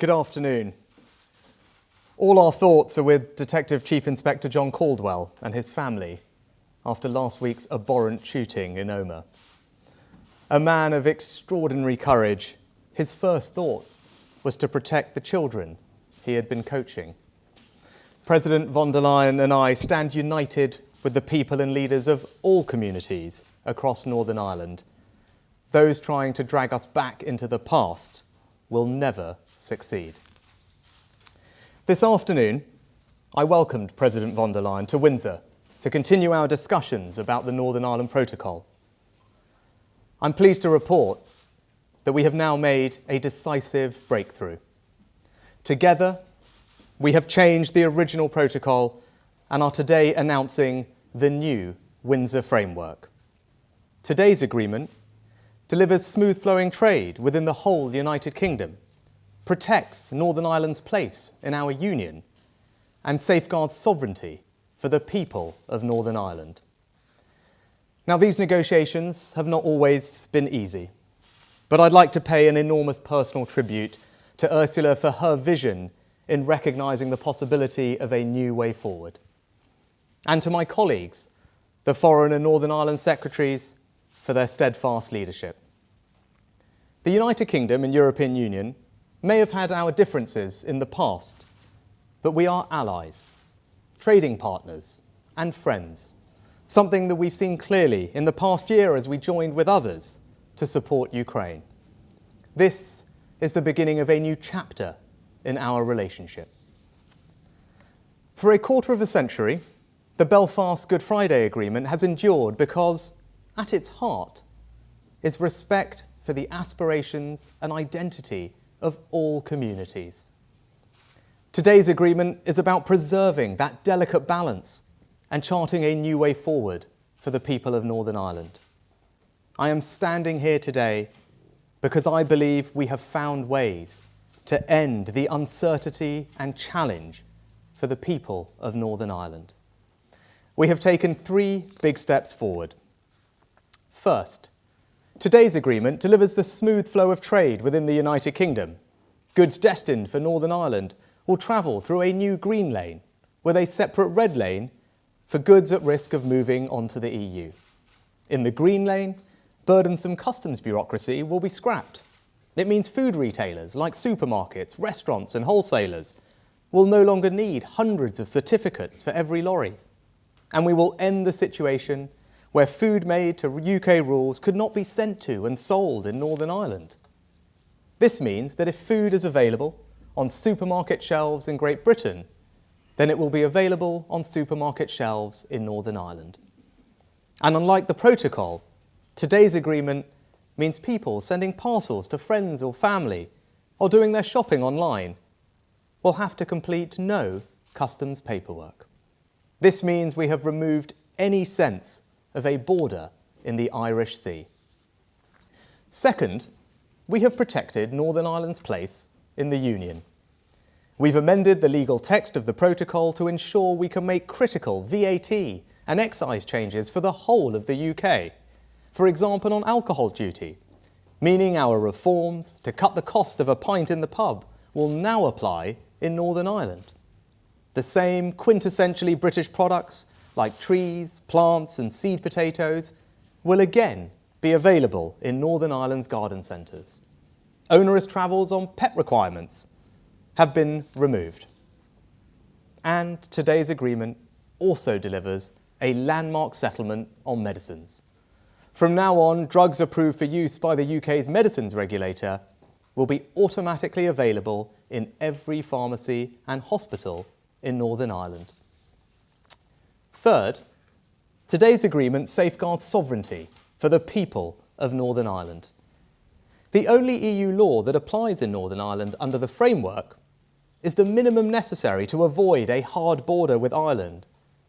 Good afternoon. All our thoughts are with Detective Chief Inspector John Caldwell and his family after last week's abhorrent shooting in Omagh. A man of extraordinary courage, his first thought was to protect the children he had been coaching. President von der Leyen and I stand united with the people and leaders of all communities across Northern Ireland. Those trying to drag us back into the past will never succeed. This afternoon, I welcomed President von der Leyen to Windsor to continue our discussions about the Northern Ireland Protocol. I'm pleased to report that we have now made a decisive breakthrough. Together, we have changed the original protocol and are today announcing the new Windsor Framework. Today's agreement delivers smooth-flowing trade within the whole United Kingdom, protects Northern Ireland's place in our union, and safeguards sovereignty for the people of Northern Ireland. Now, these negotiations have not always been easy, but I'd like to pay an enormous personal tribute to Ursula for her vision in recognising the possibility of a new way forward. And to my colleagues, the Foreign and Northern Ireland Secretaries, for their steadfast leadership. The United Kingdom and European Union may have had our differences in the past, but we are allies, trading partners, and friends, something that we've seen clearly in the past year as we joined with others to support Ukraine. This is the beginning of a new chapter in our relationship. For a quarter of a century, the Belfast Good Friday Agreement has endured because, at its heart, is respect for the aspirations and identity of all communities. Today's agreement is about preserving that delicate balance and charting a new way forward for the people of Northern Ireland. I am standing here today because I believe we have found ways to end the uncertainty and challenge for the people of Northern Ireland. We have taken 3 big steps forward. First, today's agreement delivers the smooth flow of trade within the United Kingdom. Goods destined for Northern Ireland will travel through a new green lane with a separate red lane for goods at risk of moving onto the EU. In the green lane, burdensome customs bureaucracy will be scrapped. It means food retailers like supermarkets, restaurants and wholesalers will no longer need hundreds of certificates for every lorry. And we will end the situation where food made to UK rules could not be sent to and sold in Northern Ireland. This means that if food is available on supermarket shelves in Great Britain, then it will be available on supermarket shelves in Northern Ireland. And unlike the protocol, today's agreement means people sending parcels to friends or family or doing their shopping online will have to complete no customs paperwork. This means we have removed any sense of a border in the Irish Sea. Second, we have protected Northern Ireland's place in the Union. We've amended the legal text of the protocol to ensure we can make critical VAT and excise changes for the whole of the UK, for example on alcohol duty, meaning our reforms to cut the cost of a pint in the pub will now apply in Northern Ireland. The same quintessentially British products like trees, plants and seed potatoes will again be available in Northern Ireland's garden centres. Onerous travels on pet requirements have been removed. And today's agreement also delivers a landmark settlement on medicines. From now on, drugs approved for use by the UK's medicines regulator will be automatically available in every pharmacy and hospital in Northern Ireland. Third, today's agreement safeguards sovereignty for the people of Northern Ireland. The only EU law that applies in Northern Ireland under the framework is the minimum necessary to avoid a hard border with Ireland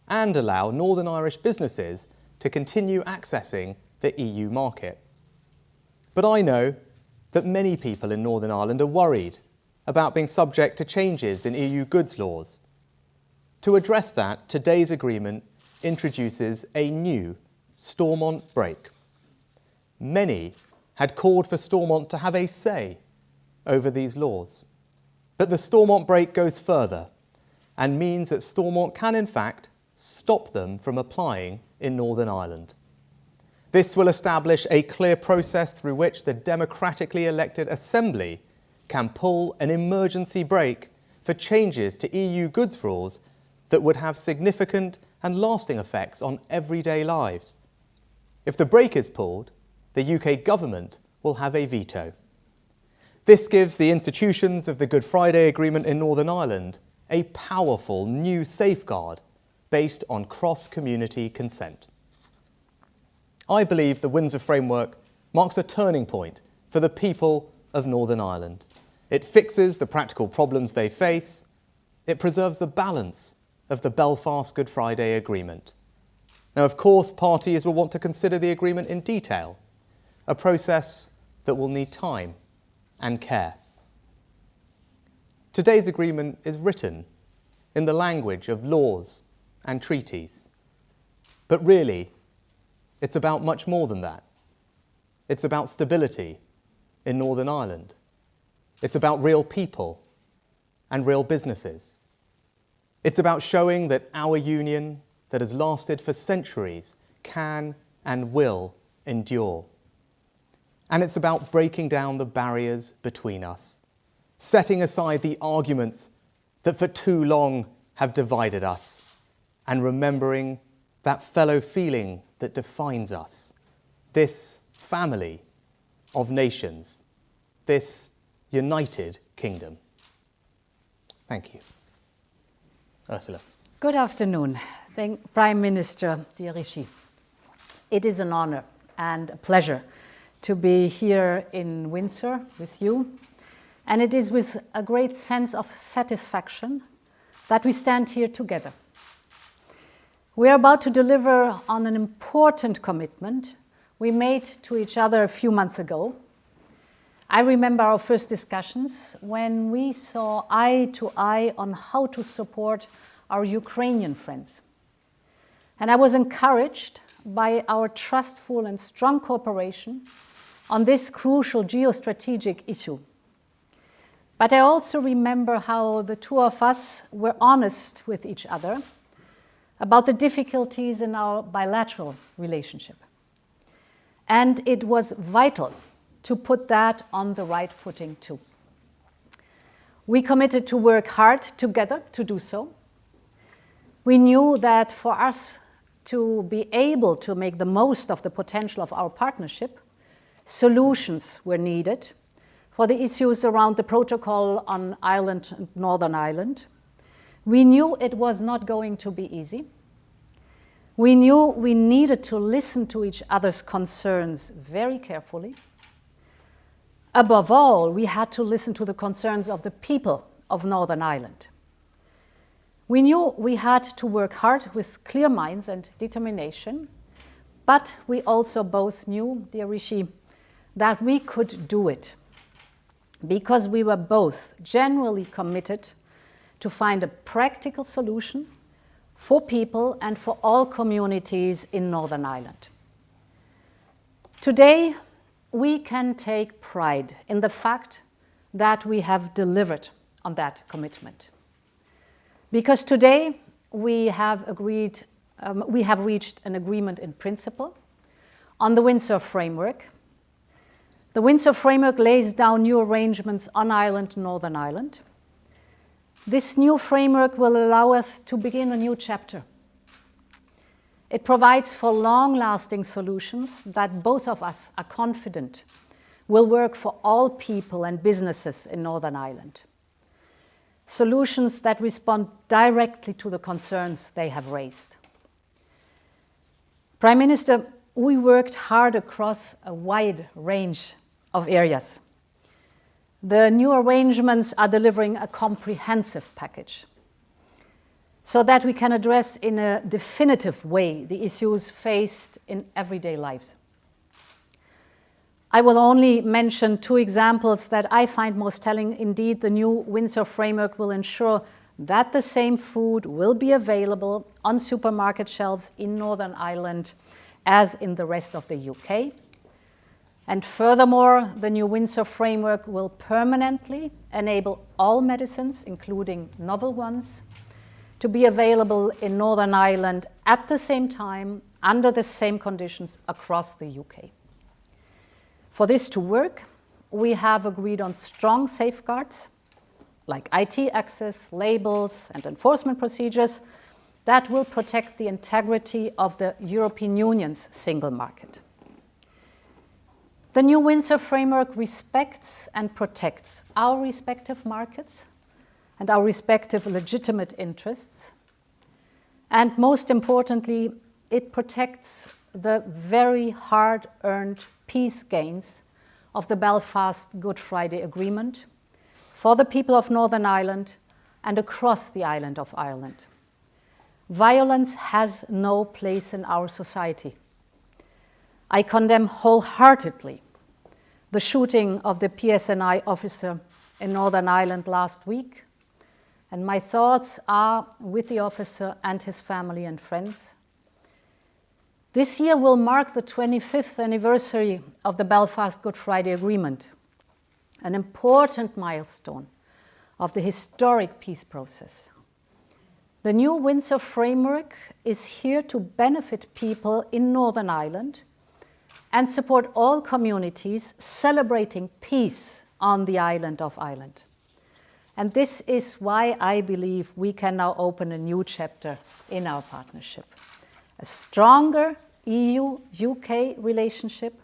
and allow Northern Irish businesses to continue accessing the EU market. But I know that many people in Northern Ireland are worried about being subject to changes in EU goods laws. To address that, today's agreement introduces a new Stormont break. Many had called for Stormont to have a say over these laws. But the Stormont break goes further and means that Stormont can in fact stop them from applying in Northern Ireland. This will establish a clear process through which the democratically elected Assembly can pull an emergency brake for changes to EU goods rules that would have significant and lasting effects on everyday lives. If the brake is pulled, the UK government will have a veto. This gives the institutions of the Good Friday Agreement in Northern Ireland a powerful new safeguard based on cross-community consent. I believe the Windsor Framework marks a turning point for the people of Northern Ireland. It fixes the practical problems they face. It preserves the balance of the Belfast Good Friday Agreement. Now, of course, parties will want to consider the agreement in detail, a process that will need time and care. Today's agreement is written in the language of laws and treaties. But really, it's about much more than that. It's about stability in Northern Ireland. It's about real people and real businesses. It's about showing that our union that has lasted for centuries can and will endure. And it's about breaking down the barriers between us, setting aside the arguments that for too long have divided us, and remembering that fellow feeling that defines us, this family of nations, this united kingdom. Thank you. Ursula. Good afternoon. Thank Prime Minister dear Rishi. It is an honor and a pleasure to be here in Windsor with you. And it is with a great sense of satisfaction that we stand here together. We are about to deliver on an important commitment we made to each other a few months ago. I remember our first discussions when we saw eye to eye on how to support our Ukrainian friends. And I was encouraged by our trustful and strong cooperation on this crucial geostrategic issue. But I also remember how the two of us were honest with each other about the difficulties in our bilateral relationship. And it was vital to put that on the right footing too. We committed to work hard together to do so. We knew that for us to be able to make the most of the potential of our partnership, solutions were needed for the issues around the protocol on Ireland and Northern Ireland. We knew it was not going to be easy. We knew we needed to listen to each other's concerns very carefully. Above all, we had to listen to the concerns of the people of Northern Ireland. We knew we had to work hard with clear minds and determination, but we also both knew, dear Rishi, that we could do it because we were both genuinely committed to find a practical solution for people and for all communities in Northern Ireland. Today, we can take pride in the fact that we have delivered on that commitment. Because today we have reached an agreement in principle on the Windsor Framework. The Windsor Framework lays down new arrangements on Ireland and Northern Ireland. This new framework will allow us to begin a new chapter. It provides for long-lasting solutions that both of us are confident will work for all people and businesses in Northern Ireland. Solutions that respond directly to the concerns they have raised. Prime Minister, we worked hard across a wide range of areas. The new arrangements are delivering a comprehensive package so that we can address in a definitive way the issues faced in everyday lives. I will only mention two examples that I find most telling. Indeed, the new Windsor Framework will ensure that the same food will be available on supermarket shelves in Northern Ireland as in the rest of the UK. And furthermore, the new Windsor Framework will permanently enable all medicines, including novel ones, to be available in Northern Ireland at the same time, under the same conditions across the UK. For this to work, we have agreed on strong safeguards, like IT access, labels, and enforcement procedures that will protect the integrity of the European Union's single market. The new Windsor Framework respects and protects our respective markets and our respective legitimate interests. And most importantly, it protects the very hard-earned peace gains of the Belfast Good Friday Agreement for the people of Northern Ireland and across the island of Ireland. Violence has no place in our society. I condemn wholeheartedly the shooting of the PSNI officer in Northern Ireland last week, and my thoughts are with the officer and his family and friends. This year will mark the 25th anniversary of the Belfast Good Friday Agreement, an important milestone of the historic peace process. The new Windsor Framework is here to benefit people in Northern Ireland and support all communities celebrating peace on the island of Ireland. And this is why I believe we can now open a new chapter in our partnership. A stronger EU-UK relationship,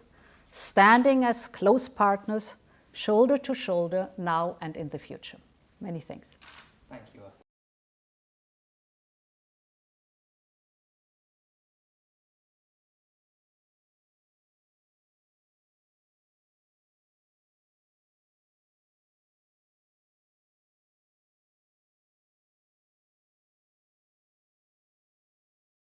standing as close partners, shoulder to shoulder, now and in the future. Many thanks.